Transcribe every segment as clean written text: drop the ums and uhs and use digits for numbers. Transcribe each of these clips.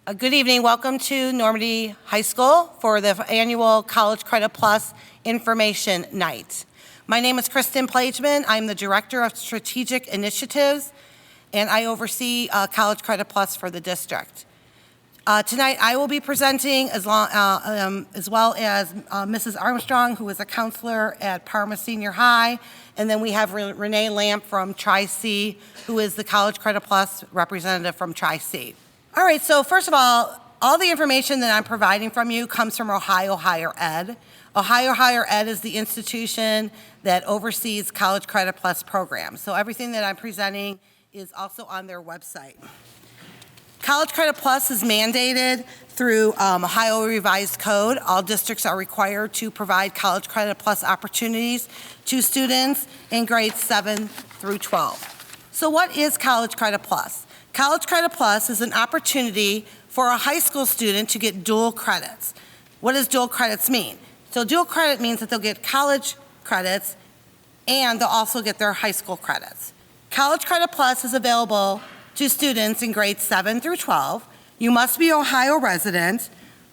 Good evening. Welcome to Normandy High School for the annual College Credit Plus Information Night. My name is Kristen Plageman. I'm the Director of Strategic Initiatives, and I oversee College Credit Plus for the district. Tonight, I will be presenting as well as Mrs. Armstrong, who is a counselor at Parma Senior High, and then we have Renee Lamp from Tri-C, who is the College Credit Plus representative from Tri-C. All right, so first of all the information that I'm providing from you comes from Ohio Higher Ed. Ohio Higher Ed is the institution that oversees College Credit Plus programs. So everything that I'm presenting is also on their website. College Credit Plus is mandated through Ohio Revised Code. All districts are required to provide College Credit Plus opportunities to students in grades 7 through 12. So what is College Credit Plus? College Credit Plus is an opportunity for a high school student to get dual credits. What does dual credits mean? So dual credit means that they'll get college credits and they'll also get their high school credits. College Credit Plus is available to students in grades 7 through 12. You must be Ohio resident,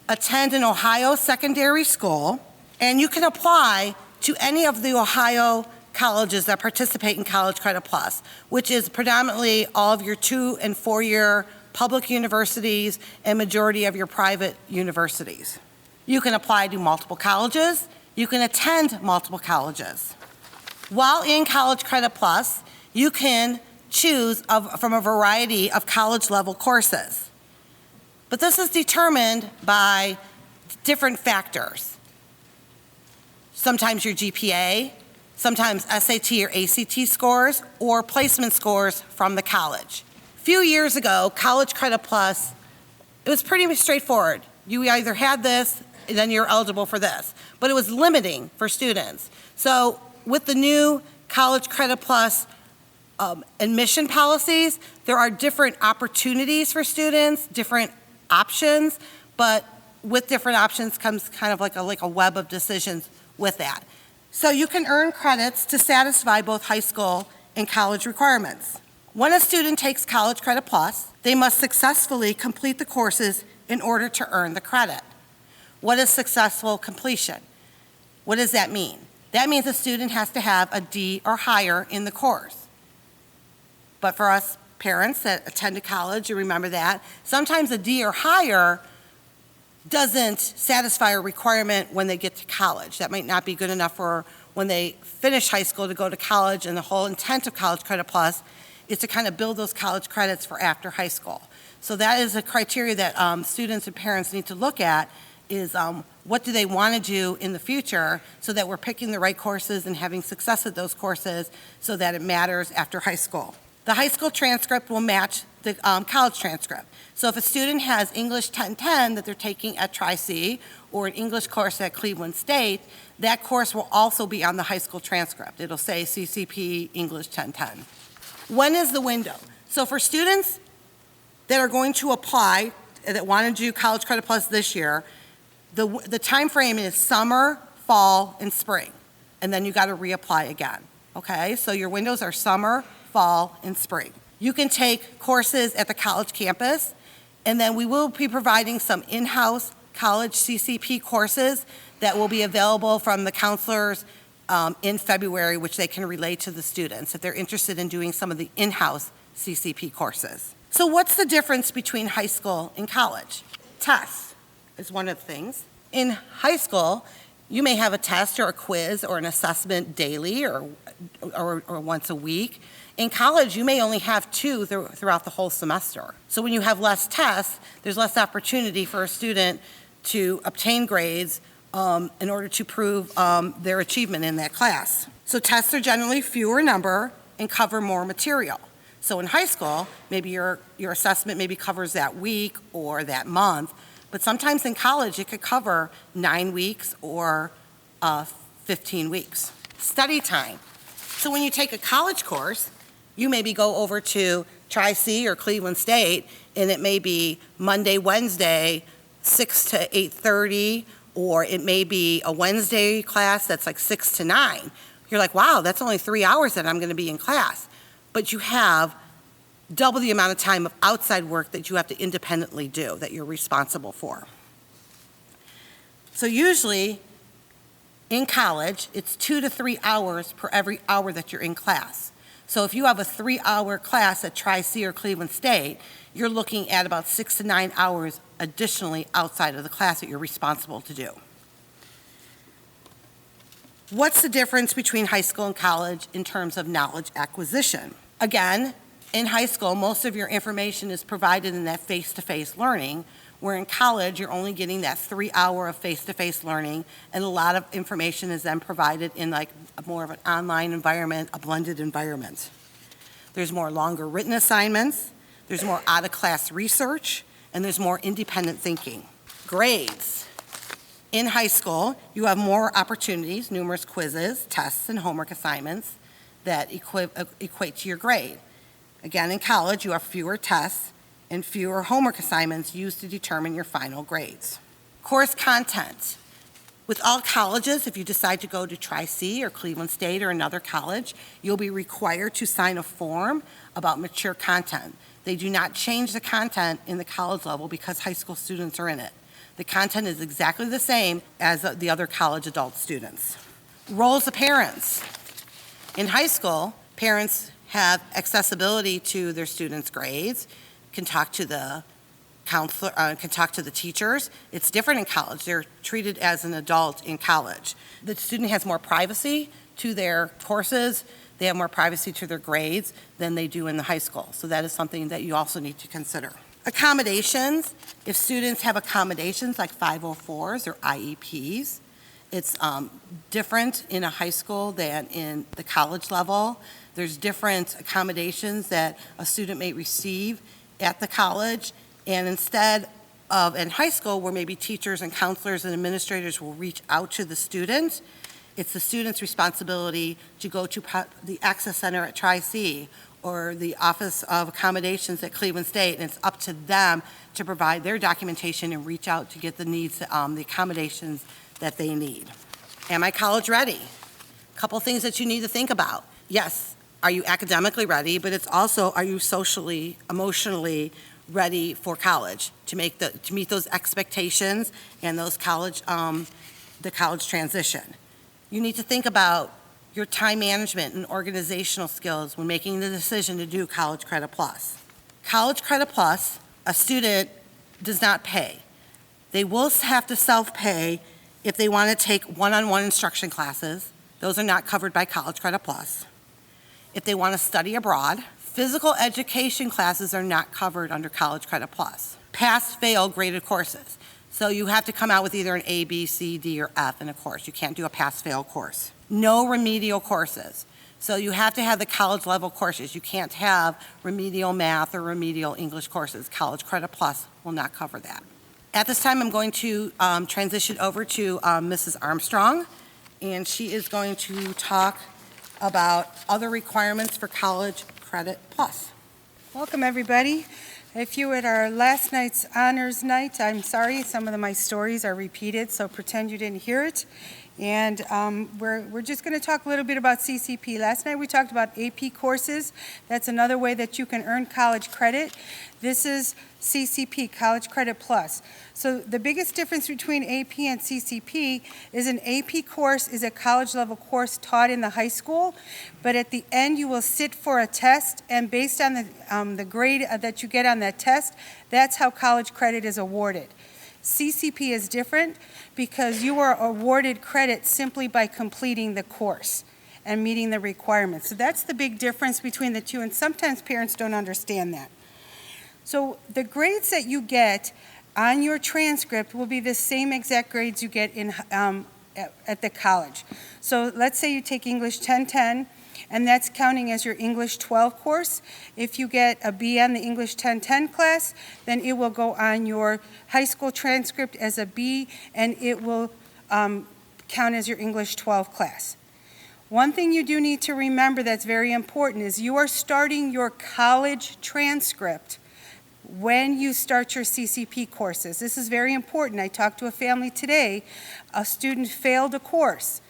attend an Ohio secondary school, and you can apply to any of the Ohio colleges that participate in College Credit Plus, which is predominantly all of your 2- and 4-year public universities and majority of your private universities. You can apply to multiple colleges. You can attend multiple colleges. While in College Credit Plus, you can choose from a variety of college level courses. But this is determined by different factors. Sometimes your GPA, sometimes SAT or ACT scores, or placement scores from the college. A few years ago, College Credit Plus, it was pretty straightforward. You either had this, and then you're eligible for this. But it was limiting for students. So with the new College Credit Plus admission policies, there are different opportunities for students, different options, but with different options comes kind of like a web of decisions with that. So you can earn credits to satisfy both high school and college requirements. When a student takes College Credit Plus, they must successfully complete the courses in order to earn the credit. What is successful completion? What does that mean? That means a student has to have a D or higher in the course. But for us parents that attended college, you remember that, sometimes a D or higher doesn't satisfy a requirement when they get to college. That might not be good enough for when they finish high school to go to college, and the whole intent of College Credit Plus is to kind of build those college credits for after high school. So that is a criteria that students and parents need to look at is what do they want to do in the future so that we're picking the right courses and having success at those courses so that it matters after high school. The high school transcript will match the college transcript. So if a student has English 1010 that they're taking at Tri-C or an English course at Cleveland State, that course will also be on the high school transcript. It'll say CCP English 1010. When is the window? So for students that are going to apply, that want to do College Credit Plus this year, the time frame is summer, fall, and spring. And then you got to reapply again. Okay, so your windows are summer, fall, and spring. You can take courses at the college campus, and then we will be providing some in-house college CCP courses that will be available from the counselors in February, which they can relay to the students if they're interested in doing some of the in-house CCP courses. So what's the difference between high school and college? Tests is one of the things. In high school, you may have a test or a quiz or an assessment daily or once a week. In college, you may only have 2 throughout the whole semester. So when you have less tests, there's less opportunity for a student to obtain grades in order to prove their achievement in that class. So tests are generally fewer number and cover more material. So in high school, maybe your assessment maybe covers that week or that month, but sometimes in college it could cover 9 weeks or 15 weeks. Study time. So when you take a college course, you maybe go over to Tri-C or Cleveland State, and it may be Monday, Wednesday, 6 to 8:30, or it may be a Wednesday class that's like 6 to 9. You're like, wow, that's only 3 hours that I'm going to be in class. But you have double the amount of time of outside work that you have to independently do, that you're responsible for. So usually, in college, it's 2 to 3 hours per every hour that you're in class. So if you have a 3-hour class at Tri-C or Cleveland State, you're looking at about 6 to 9 hours additionally outside of the class that you're responsible to do. What's the difference between high school and college in terms of knowledge acquisition? Again, in high school, most of your information is provided in that face-to-face learning, where in college, you're only getting that 3-hour of face-to-face learning, and a lot of information is then provided in like more of an online environment, a blended environment. There's more longer written assignments, there's more out-of-class research, and there's more independent thinking. Grades. In high school, you have more opportunities, numerous quizzes, tests, and homework assignments that equate to your grade. Again, in college, you have fewer tests and fewer homework assignments used to determine your final grades. Course content. With all colleges, if you decide to go to Tri-C or Cleveland State or another college, you'll be required to sign a form about mature content. They do not change the content in the college level because high school students are in it. The content is exactly the same as the other college adult students. Roles of parents. In high school, parents have accessibility to their students' grades, can talk to the counselor, can talk to the teachers. It's different in college. They're treated as an adult in college. The student has more privacy to their courses. They have more privacy to their grades than they do in the high school. So that is something that you also need to consider. Accommodations. If students have accommodations like 504s or IEPs, it's different in a high school than in the college level. There's different accommodations that a student may receive at the college, and instead of in high school where maybe teachers and counselors and administrators will reach out to the student, it's the student's responsibility to go to the Access Center at Tri-C or the Office of Accommodations at Cleveland State, and it's up to them to provide their documentation and reach out to get the needs, the accommodations that they need. Am I college ready? A couple things that you need to think about. Yes, are you academically ready, but it's also, are you socially, emotionally ready for college to meet those expectations and those college, the college transition. You need to think about your time management and organizational skills when making the decision to do College Credit Plus. College Credit Plus, a student does not pay. They will have to self-pay if they want to take one-on-one instruction classes. Those are not covered by College Credit Plus. If they want to study abroad, physical education classes are not covered under College Credit Plus. Pass-fail graded courses. So you have to come out with either an A, B, C, D, or F in a course. You can't do a pass-fail course. No remedial courses. So you have to have the college level courses. You can't have remedial math or remedial English courses. College Credit Plus will not cover that. At this time, I'm going to transition over to Mrs. Armstrong, and she is going to talk about other requirements for College Credit Plus. Welcome, everybody. If you were at our last night's honors night, I'm sorry, some of my stories are repeated, so pretend you didn't hear it. And we're just going to talk a little bit about CCP. Last night we talked about AP courses. That's another way that you can earn college credit. This is CCP, College Credit Plus. So the biggest difference between AP and CCP is an AP course is a college level course taught in the high school, but at the end you will sit for a test, and based on the grade that you get on that test, that's how college credit is awarded. CCP is different because you are awarded credit simply by completing the course and meeting the requirements. So that's the big difference between the two, and sometimes parents don't understand that. So the grades that you get on your transcript will be the same exact grades you get in at the college. So let's say you take English 1010, and that's counting as your English 12 course. If you get a B on the English 1010 class, then it will go on your high school transcript as a B, and it will count as your English 12 class. One thing you do need to remember that's very important is you are starting your college transcript when you start your CCP courses. This is very important. I talked to a family today. A student failed a course.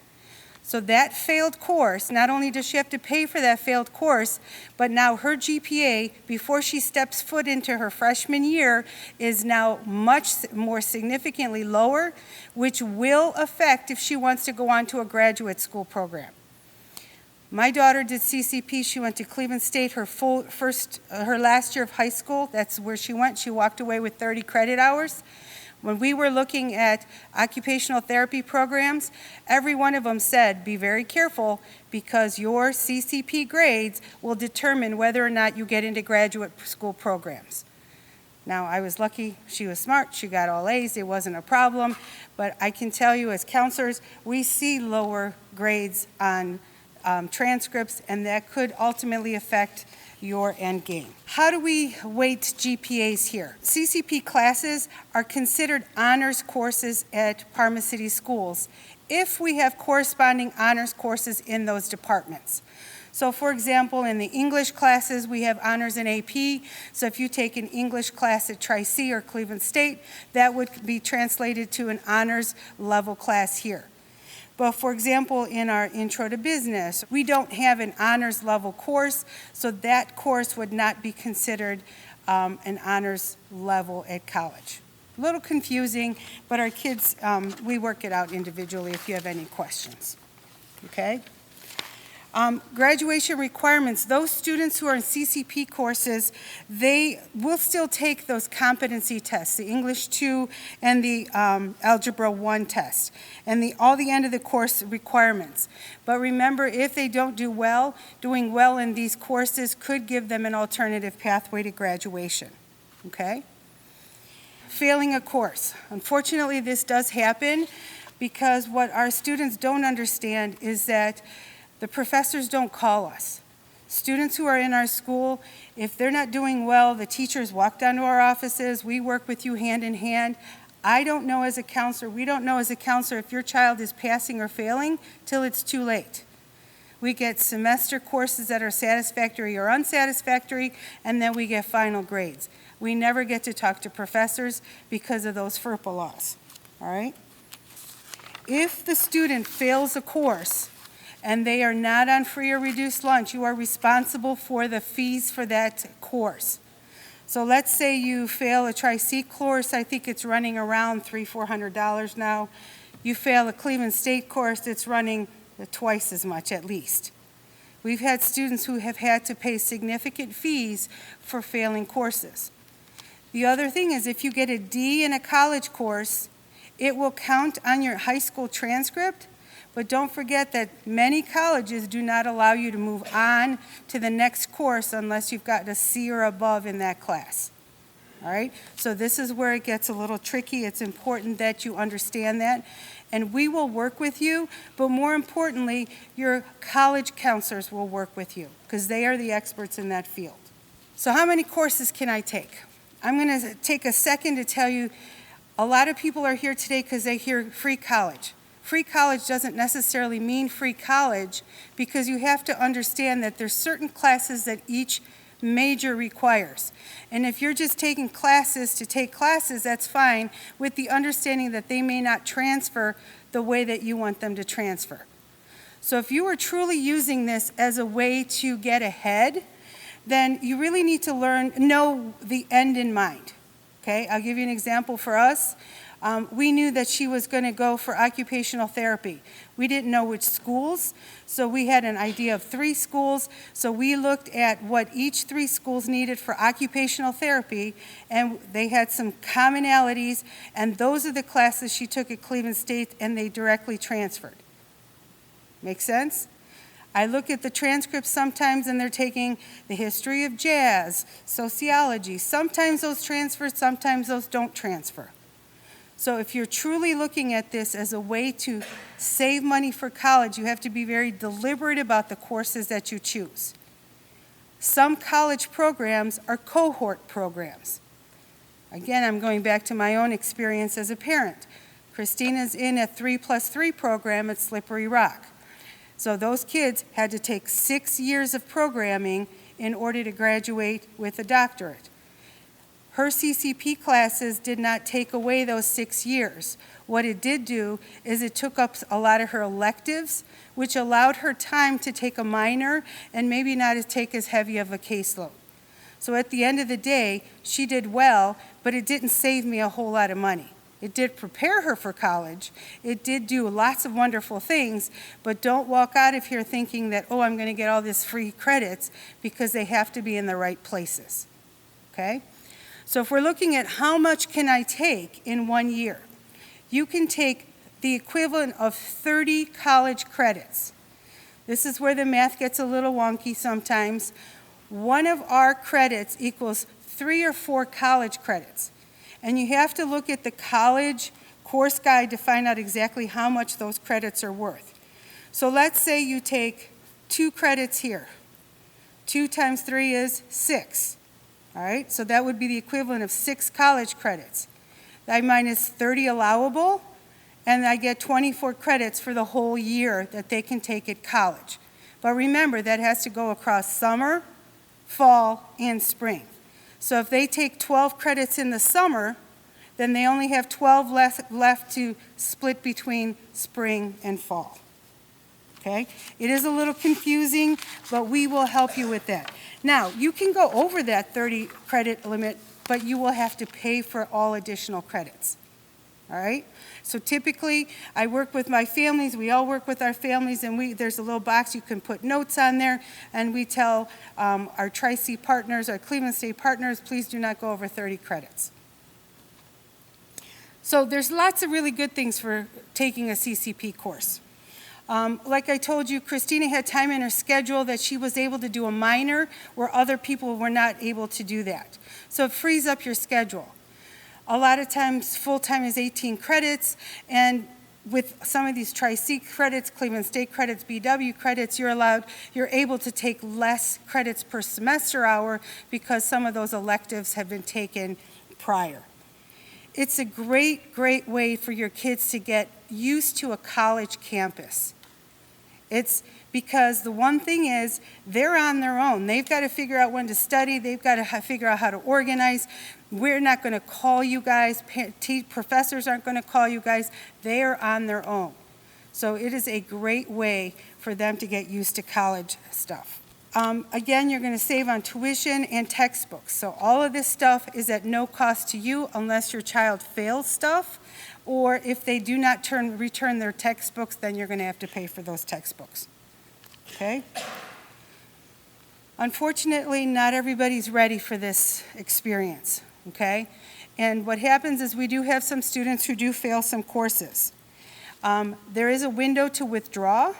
So that failed course, not only does she have to pay for that failed course, but now her GPA, before she steps foot into her freshman year, is now much more significantly lower, which will affect if she wants to go on to a graduate school program. My daughter did CCP. She went to Cleveland State her last year of high school. That's where she went. She walked away with 30 credit hours. When we were looking at occupational therapy programs, every one of them said, be very careful because your CCP grades will determine whether or not you get into graduate school programs. Now, I was lucky. She was smart. She got all A's. It wasn't a problem. But I can tell you as counselors, we see lower grades on transcripts, and that could ultimately affect your end game. How do we weight GPAs here? CCP classes are considered honors courses at Parma City Schools if we have corresponding honors courses in those departments. So for example, in the English classes, we have honors in AP. So if you take an English class at Tri-C or Cleveland State, that would be translated to an honors level class here. But for example, in our Intro to Business, we don't have an honors level course, so that course would not be considered an honors level at college. A little confusing, but our kids, we work it out individually if you have any questions. Okay? Graduation requirements, those students who are in CCP courses, they will still take those competency tests, the English 2 and the Algebra 1 test, and all the end of the course requirements. But remember, if they don't do well, doing well in these courses could give them an alternative pathway to graduation, okay? Failing a course. Unfortunately, this does happen because what our students don't understand is that the professors don't call us. Students who are in our school, if they're not doing well, the teachers walk down to our offices, we work with you hand in hand. I don't know as a counselor, we don't know as a counselor if your child is passing or failing till it's too late. We get semester courses that are satisfactory or unsatisfactory, and then we get final grades. We never get to talk to professors because of those FERPA laws, all right? If the student fails a course, and they are not on free or reduced lunch, you are responsible for the fees for that course. So let's say you fail a Tri-C course, I think it's running around $300-400 now. You fail a Cleveland State course, it's running twice as much at least. We've had students who have had to pay significant fees for failing courses. The other thing is if you get a D in a college course, it will count on your high school transcript. But don't forget that many colleges do not allow you to move on to the next course unless you've got a C or above in that class. All right? So this is where it gets a little tricky. It's important that you understand that. And we will work with you, but more importantly, your college counselors will work with you because they are the experts in that field. So how many courses can I take? I'm going to take a second to tell you a lot of people are here today because they hear free college. Free college doesn't necessarily mean free college because you have to understand that there's certain classes that each major requires. And if you're just taking classes to take classes, that's fine with the understanding that they may not transfer the way that you want them to transfer. So if you are truly using this as a way to get ahead, then you really need to know the end in mind. Okay, I'll give you an example for us. We knew that she was going to go for occupational therapy. We didn't know which schools, so we had an idea of 3 schools. So we looked at what each 3 schools needed for occupational therapy, and they had some commonalities, and those are the classes she took at Cleveland State, and they directly transferred. Make sense? I look at the transcripts sometimes, and they're taking the history of jazz, sociology. Sometimes those transfer, sometimes those don't transfer. So if you're truly looking at this as a way to save money for college, you have to be very deliberate about the courses that you choose. Some college programs are cohort programs. Again, I'm going back to my own experience as a parent. Christina's in a 3+3 program at Slippery Rock. So those kids had to take 6 years of programming in order to graduate with a doctorate. Her CCP classes did not take away those 6 years. What it did do is it took up a lot of her electives, which allowed her time to take a minor and maybe not take as heavy of a caseload. So at the end of the day, she did well, but it didn't save me a whole lot of money. It did prepare her for college. It did do lots of wonderful things, but don't walk out of here thinking that, oh, I'm going to get all this free credits, because they have to be in the right places, okay? So if we're looking at how much can I take in 1 year, you can take the equivalent of 30 college credits. This is where the math gets a little wonky sometimes. One of our credits equals 3 or 4 college credits. And you have to look at the college course guide to find out exactly how much those credits are worth. So let's say you take 2 credits here. 2 times 3 is 6. All right, so that would be the equivalent of 6 college credits. I minus 30 allowable, and I get 24 credits for the whole year that they can take at college. But remember, that has to go across summer, fall, and spring. So if they take 12 credits in the summer, then they only have 12 left to split between spring and fall. Okay? It is a little confusing, but we will help you with that. Now, you can go over that 30 credit limit, but you will have to pay for all additional credits. All right? So typically, I work with my families, we all work with our families, and there's a little box you can put notes on there, and we tell our Tri-C partners, our Cleveland State partners, please do not go over 30 credits. So there's lots of really good things for taking a CCP course. Like I told you, Christina had time in her schedule that she was able to do a minor where other people were not able to do that. So it frees up your schedule. A lot of times, full-time is 18 credits, and with some of these Tri-C credits, Cleveland State credits, BW credits, you're able to take less credits per semester hour because some of those electives have been taken prior. It's a great, great way for your kids to get used to a college campus. It's because the one thing is, they're on their own. They've got to figure out when to study. They've got to figure out how to organize. We're not going to call you guys. Professors aren't going to call you guys. They are on their own. So it is a great way for them to get used to college stuff. Again, you're going to save on tuition and textbooks. So all of this stuff is at no cost to you unless your child fails stuff, or if they do not return their textbooks, then you're going to have to pay for those textbooks. Okay? Unfortunately, not everybody's ready for this experience. Okay? And what happens is we do have some students who do fail some courses. There is a window to withdraw.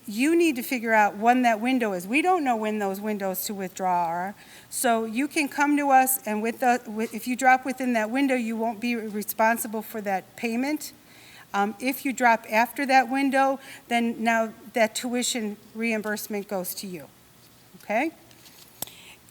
You need to figure out when that window is. We don't know when those windows to withdraw are. So you can come to us, and if you drop within that window, you won't be responsible for that payment. If you drop after that window, then now that tuition reimbursement goes to you. Okay?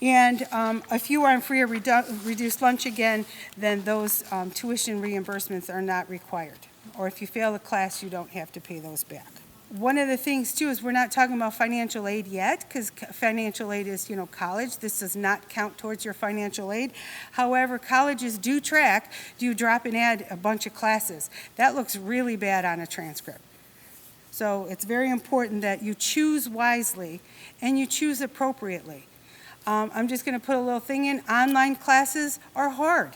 And if you are on free or reduced lunch again, then those tuition reimbursements are not required. Or if you fail a class, you don't have to pay those back. One of the things, too, is we're not talking about financial aid yet, because financial aid is, college. This does not count towards your financial aid. However, colleges do track, do you drop and add a bunch of classes? That looks really bad on a transcript. So it's very important that you choose wisely and you choose appropriately. I'm just going to put a little thing in. Online classes are hard.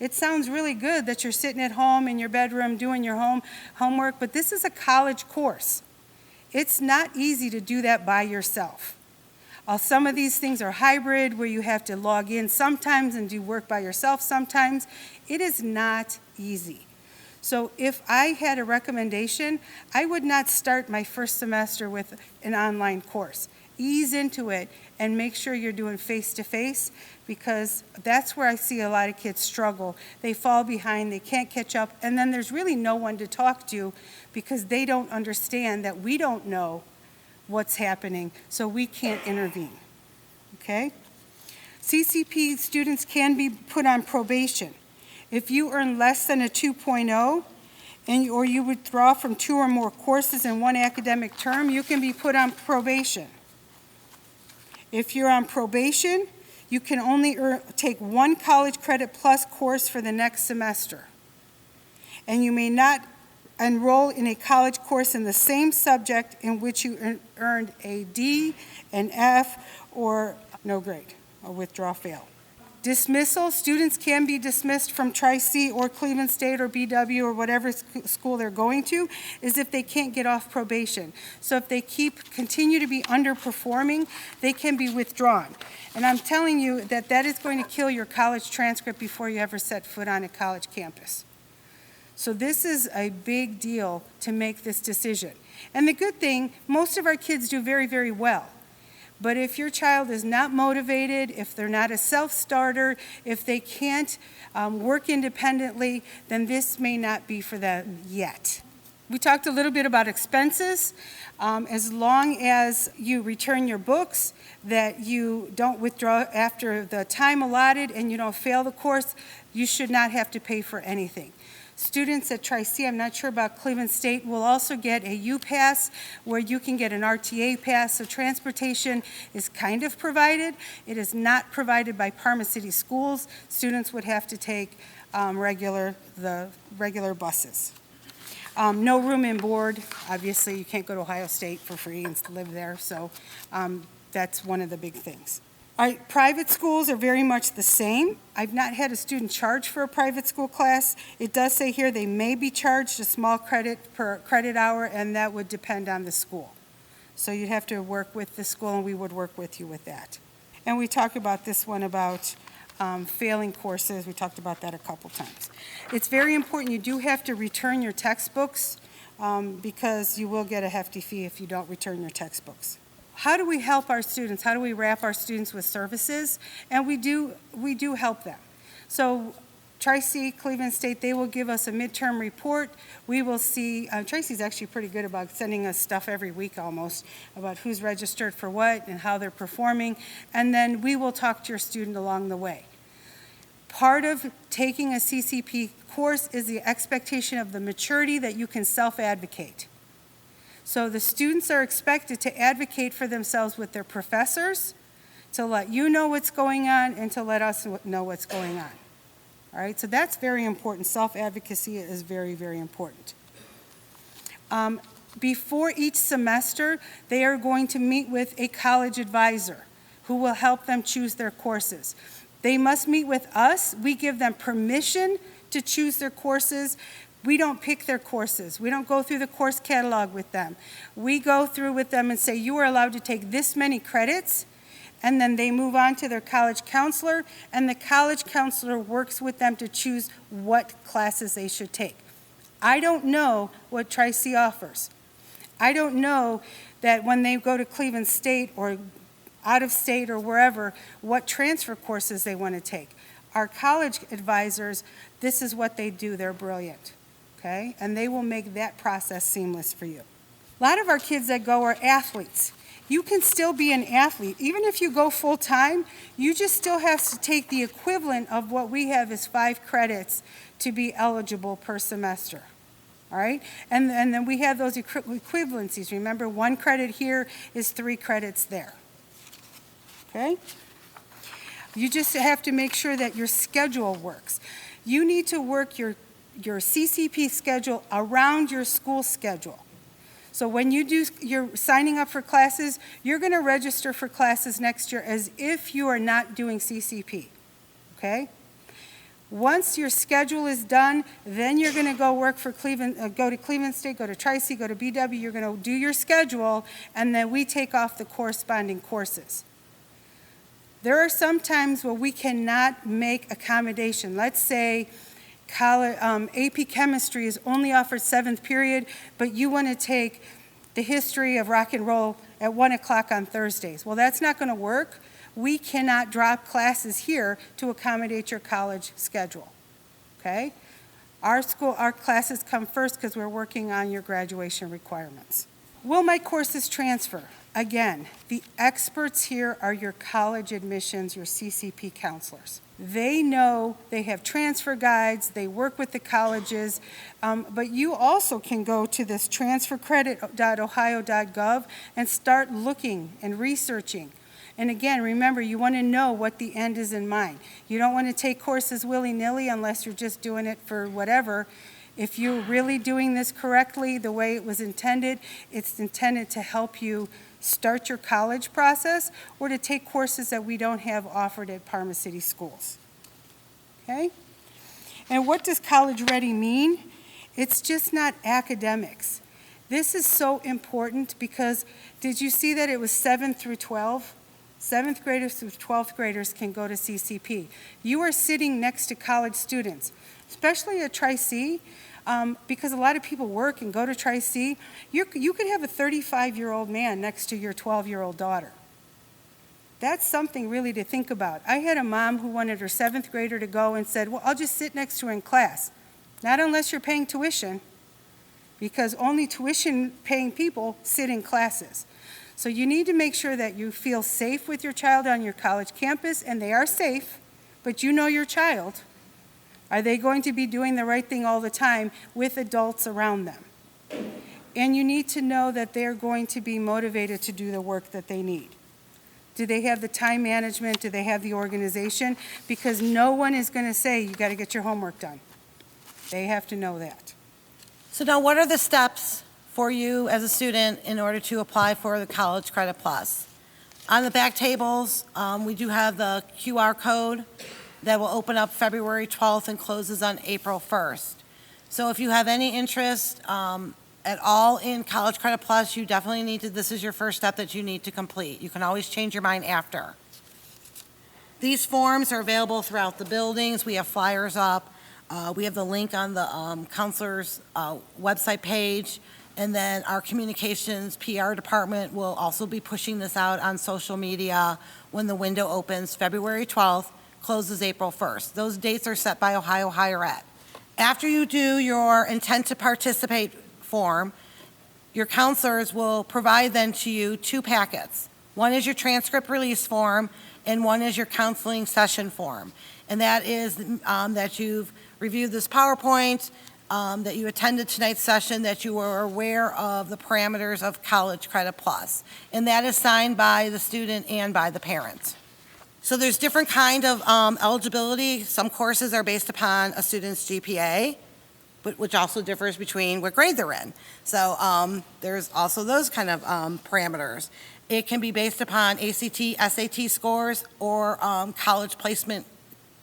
It sounds really good that you're sitting at home in your bedroom doing your homework, but this is a college course. It's not easy to do that by yourself. Some of these things are hybrid, where you have to log in sometimes and do work by yourself sometimes. It is not easy. So if I had a recommendation, I would not start my first semester with an online course. Ease into it and make sure you're doing face-to-face, because that's where I see a lot of kids struggle. They fall behind, they can't catch up, and then there's really no one to talk to because they don't understand that we don't know what's happening, so we can't intervene. Okay? CCP students can be put on probation. If you earn less than a 2.0, or you withdraw from 2 or more courses in one academic term, you can be put on probation. If you're on probation, you can only take one college credit plus course for the next semester. And you may not enroll in a college course in the same subject in which you earned a D, an F, or no grade, or withdraw, fail. Dismissal, students can be dismissed from Tri-C or Cleveland State or BW or whatever school they're going to, is if they can't get off probation. So if they continue to be underperforming, they can be withdrawn. And I'm telling you that that is going to kill your college transcript before you ever set foot on a college campus. So this is a big deal to make this decision. And the good thing, most of our kids do very, very well. But if your child is not motivated, if they're not a self-starter, if they can't work independently, then this may not be for them yet. We talked a little bit about expenses. As long as you return your books, that you don't withdraw after the time allotted and you don't fail the course, you should not have to pay for anything. Students at Tri-C, I'm not sure about Cleveland State, will also get a U-Pass where you can get an RTA pass, so transportation is kind of provided. It is not provided by Parma City Schools. Students would have to take the regular buses. No room and board. Obviously, you can't go to Ohio State for free and live there, so that's one of the big things. Private schools are very much the same. I've not had a student charge for a private school class. It does say here they may be charged a small credit per credit hour, and that would depend on the school. So you'd have to work with the school, and we would work with you with that. And we talked about this one about failing courses. We talked about that a couple times. It's very important you do have to return your textbooks because you will get a hefty fee if you don't return your textbooks. How do we help our students? How do we wrap our students with services? And we do help them. So Tri-C, Cleveland State, they will give us a midterm report. We will see, Tracy's actually pretty good about sending us stuff every week almost about who's registered for what and how they're performing. And then we will talk to your student along the way. Part of taking a CCP course is the expectation of the maturity that you can self-advocate. So the students are expected to advocate for themselves with their professors, to let you know what's going on, and to let us know what's going on. All right, so that's very important. Self-advocacy is very, very important. Before each semester, they are going to meet with a college advisor who will help them choose their courses. They must meet with us. We give them permission to choose their courses. We don't pick their courses. We don't go through the course catalog with them. We go through with them and say, you are allowed to take this many credits, and then they move on to their college counselor, and the college counselor works with them to choose what classes they should take. I don't know what Tri-C offers. I don't know that when they go to Cleveland State or out of state or wherever, what transfer courses they want to take. Our college advisors, this is what they do. They're brilliant. Okay? And they will make that process seamless for you. A lot of our kids that go are athletes. You can still be an athlete. Even if you go full-time, you just still have to take the equivalent of what we have is 5 credits to be eligible per semester. All right? And then we have those equivalencies. Remember, 1 credit here is 3 credits there. Okay? You just have to make sure that your schedule works. You need to work your CCP schedule around your school schedule. So when you're signing up for classes, you're going to register for classes next year as if you are not doing CCP, okay? Once your schedule is done, then you're going to go work for go to Cleveland State, go to Tri-C, go to BW, you're going to do your schedule, and then we take off the corresponding courses. There are some times where we cannot make accommodation. Let's say AP Chemistry is only offered 7th period, but you want to take the history of rock and roll at 1 o'clock on Thursdays. Well, that's not going to work. We cannot drop classes here to accommodate your college schedule, okay? Our classes come first because we're working on your graduation requirements. Will my courses transfer? Again, the experts here are your college admissions, your CCP counselors. They know, they have transfer guides, they work with the colleges, but you also can go to this transfercredit.ohio.gov and start looking and researching. And again, remember, you want to know what the end is in mind. You don't want to take courses willy-nilly unless you're just doing it for whatever. If you're really doing this correctly, the way it was intended, it's intended to help you start your college process or to take courses that we don't have offered at Parma City Schools. Okay? And what does college ready mean? It's just not academics. This is so important because did you see that it was 7th through 12? 7th graders through 12th graders can go to CCP. You are sitting next to college students, especially at Tri-C, because a lot of people work and go to Tri-C. You could have a 35-year-old man next to your 12-year-old daughter. That's something really to think about. I had a mom who wanted her 7th grader to go and said, well, I'll just sit next to her in class. Not unless you're paying tuition, because only tuition-paying people sit in classes. So you need to make sure that you feel safe with your child on your college campus, and they are safe, but you know your child. Are they going to be doing the right thing all the time with adults around them? And you need to know that they're going to be motivated to do the work that they need. Do they have the time management? Do they have the organization? Because no one is going to say, you got to get your homework done. They have to know that. So now what are the steps for you as a student in order to apply for the College Credit Plus? On the back tables, we do have the QR code that will open up February 12th and closes on April 1st. So if you have any interest at all in College Credit Plus, you definitely need to, this is your first step that you need to complete. You can always change your mind after. These forms are available throughout the buildings. We have flyers up. We have the link on the counselor's website page. And then our communications PR department will also be pushing this out on social media when the window opens February 12th, closes April 1st. Those dates are set by Ohio Higher Ed. After you do your intent to participate form, your counselors will provide then to you 2 packets. One is your transcript release form, and one is your counseling session form. And that is that you've reviewed this PowerPoint, that you attended tonight's session, that you were aware of the parameters of College Credit Plus. And that is signed by the student and by the parent. So there's different kind of eligibility. Some courses are based upon a student's GPA, which also differs between what grade they're in. So there's also those kind of parameters. It can be based upon ACT, SAT scores, or college placement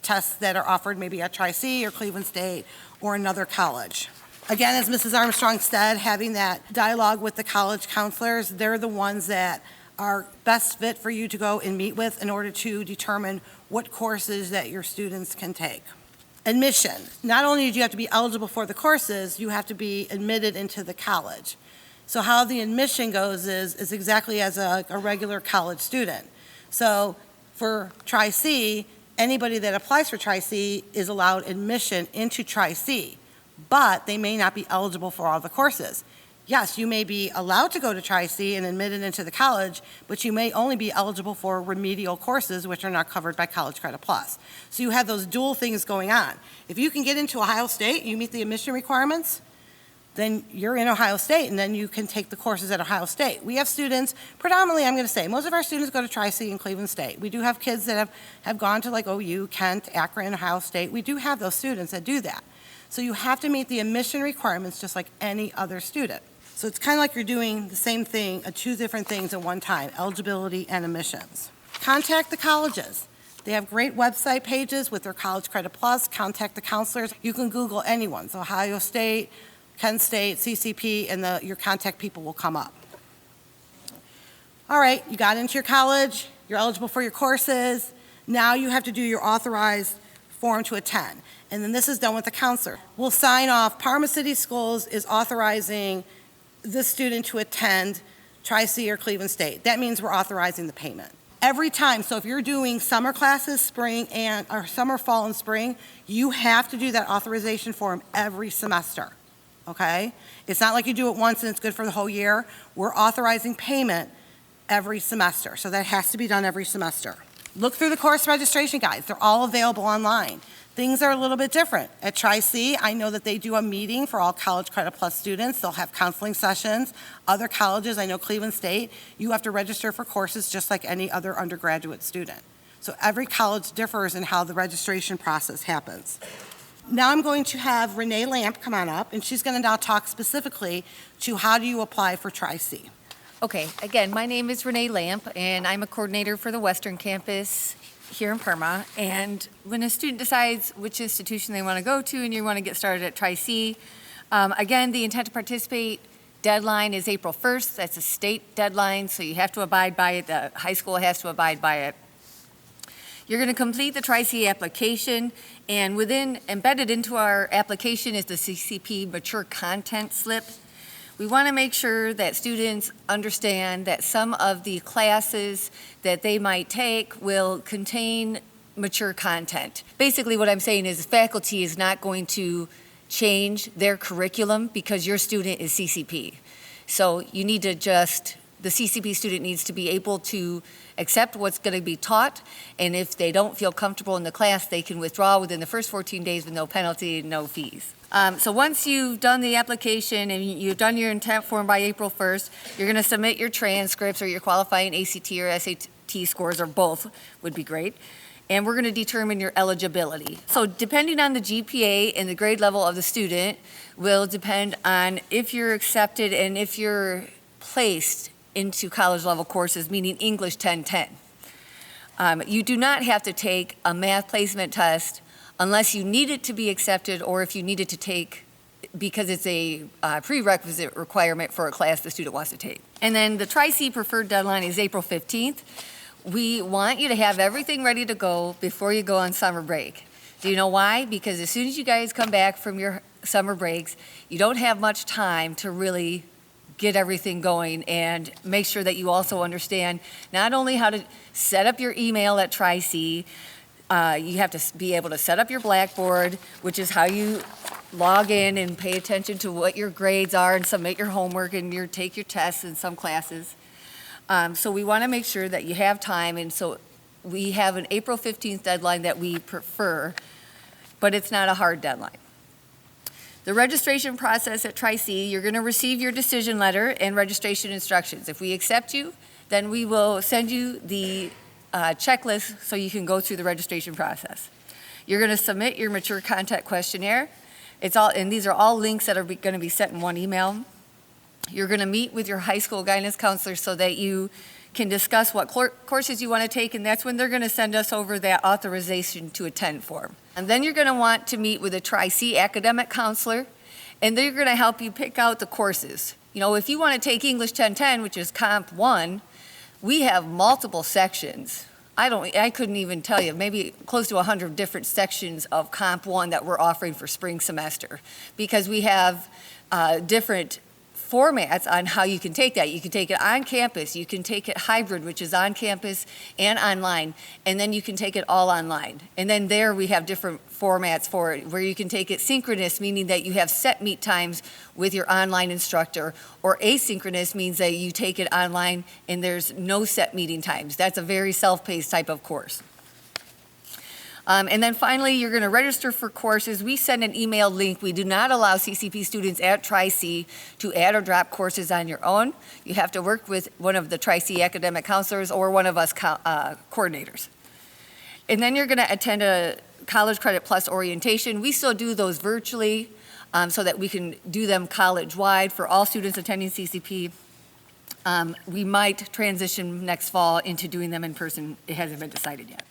tests that are offered maybe at Tri-C or Cleveland State or another college. Again, as Mrs. Armstrong said, having that dialogue with the college counselors, they're the ones that are best fit for you to go and meet with in order to determine what courses that your students can take. Admission. Not only do you have to be eligible for the courses, you have to be admitted into the college. So how the admission goes is exactly as a regular college student. So for Tri-C, anybody that applies for Tri-C is allowed admission into Tri-C, but they may not be eligible for all the courses. Yes, you may be allowed to go to Tri-C and admitted into the college, but you may only be eligible for remedial courses, which are not covered by College Credit Plus. So you have those dual things going on. If you can get into Ohio State, you meet the admission requirements, then you're in Ohio State, and then you can take the courses at Ohio State. We have students, predominantly I'm going to say, most of our students go to Tri-C and Cleveland State. We do have kids that have gone to like OU, Kent, Akron, Ohio State. We do have those students that do that. So you have to meet the admission requirements just like any other student. So it's kind of like you're doing the same thing, 2 different things at one time, eligibility and admissions. Contact the colleges. They have great website pages with their College Credit Plus. Contact the counselors. You can Google anyone, so Ohio State, Kent State, CCP, and your contact people will come up. All right, you got into your college, you're eligible for your courses. Now you have to do your authorized form to attend. And then this is done with the counselor. We'll sign off. Parma City Schools is authorizing the student to attend Tri-C or Cleveland State. That means we're authorizing the payment. Every time, so if you're doing summer classes, or summer, fall, and spring, you have to do that authorization form every semester, okay? It's not like you do it once and it's good for the whole year. We're authorizing payment every semester, so that has to be done every semester. Look through the course registration guides. They're all available online. Things are a little bit different. At Tri-C, I know that they do a meeting for all College Credit Plus students. They'll have counseling sessions. Other colleges, I know Cleveland State, you have to register for courses just like any other undergraduate student. So every college differs in how the registration process happens. Now I'm going to have Renee Lamp come on up, and she's going to now talk specifically to how do you apply for Tri-C. Okay, again, my name is Renee Lamp, and I'm a coordinator for the Western Campus here in Parma. And when a student decides which institution they want to go to and you want to get started at Tri-C, again, the intent to participate deadline is April 1st. That's a state deadline, so you have to abide by it. The high school has to abide by it. You're going to complete the Tri-C application, and embedded into our application is the CCP mature content slip. We want to make sure that students understand that some of the classes that they might take will contain mature content. Basically, what I'm saying is faculty is not going to change their curriculum because your student is CCP. So you need to the CCP student needs to be able to accept what's going to be taught, and if they don't feel comfortable in the class, they can withdraw within the first 14 days with no penalty and no fees. So once you've done the application and you've done your intent form by April 1st, you're going to submit your transcripts or your qualifying ACT or SAT scores, or both would be great. And we're going to determine your eligibility. So depending on the GPA and the grade level of the student will depend on if you're accepted and if you're placed into college level courses, meaning English 1010. You do not have to take a math placement test unless you need it to be accepted, or if you need it to take because it's a prerequisite requirement for a class the student wants to take. And then the Tri-C preferred deadline is April 15th. We want you to have everything ready to go before you go on summer break. Do you know why? Because as soon as you guys come back from your summer breaks, you don't have much time to really get everything going and make sure that you also understand not only how to set up your email at Tri-C, you have to be able to set up your Blackboard, which is how you log in and pay attention to what your grades are and submit your homework and take your tests in some classes. So we want to make sure that you have time, and so we have an April 15th deadline that we prefer, but it's not a hard deadline. The registration process at Tri-C, you're going to receive your decision letter and registration instructions. If we accept you, then we will send you the checklist so you can go through the registration process. You're going to submit your mature content questionnaire. And these are all links that are going to be sent in one email. You're going to meet with your high school guidance counselor so that you can discuss what courses you want to take, and that's when they're going to send us over that authorization to attend form. And then you're going to want to meet with a Tri-C academic counselor, and they're going to help you pick out the courses. You know, if you want to take English 1010, which is Comp 1, we have multiple sections. I couldn't even tell you, maybe close to 100 different sections of Comp 1 that we're offering for spring semester, because we have different formats on how you can take that. You can take it on campus, you can take it hybrid, which is on campus and online, and then you can take it all online. And then there we have different formats for it, where you can take it synchronous, meaning that you have set meet times with your online instructor, or asynchronous means that you take it online and there's no set meeting times. That's a very self-paced type of course. And then finally, you're going to register for courses. We send an email link. We do not allow CCP students at Tri-C to add or drop courses on your own. You have to work with one of the Tri-C academic counselors or one of us coordinators. And then you're going to attend a College Credit Plus orientation. We still do those virtually so that we can do them college-wide for all students attending CCP. We might transition next fall into doing them in person. It hasn't been decided yet.